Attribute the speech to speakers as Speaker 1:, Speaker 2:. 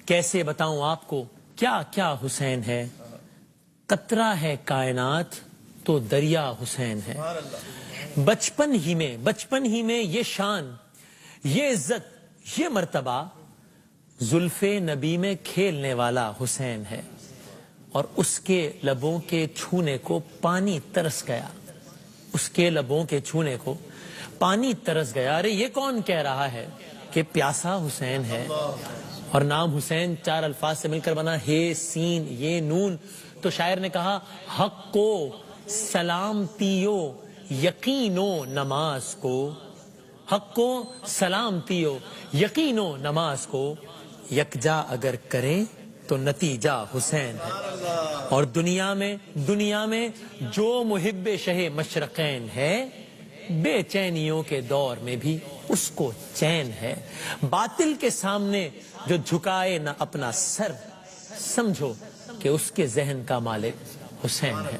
Speaker 1: کیسے بتاؤں آپ کو کیا کیا حسین ہے، قطرہ ہے کائنات تو دریا حسین ہے۔ بچپن ہی میں یہ شان، یہ عزت، یہ مرتبہ زلف نبی میں کھیلنے والا حسین ہے، اور اس کے لبوں کے چھونے کو پانی ترس گیا، اس کے لبوں کے چھونے کو پانی ترس گیا۔ ارے یہ کون کہہ رہا ہے کہ پیاسا حسین ہے؟ اور نام حسین 4 الفاظ سے مل کر بنا، ہے سین یہ نون۔ تو شاعر نے کہا حق کو سلامتیو یقینو نماز کو، حق کو سلامتیو یقینو نماز کو، یکجا اگر کریں تو نتیجہ حسین ہے۔ اور دنیا میں جو محب شہ مشرقین ہے، بے چینیوں کے دور میں بھی اس کو چین ہے۔ باطل کے سامنے جو جھکائے نہ اپنا سر، سمجھو کہ اس کے ذہن کا مالک حسین ہے۔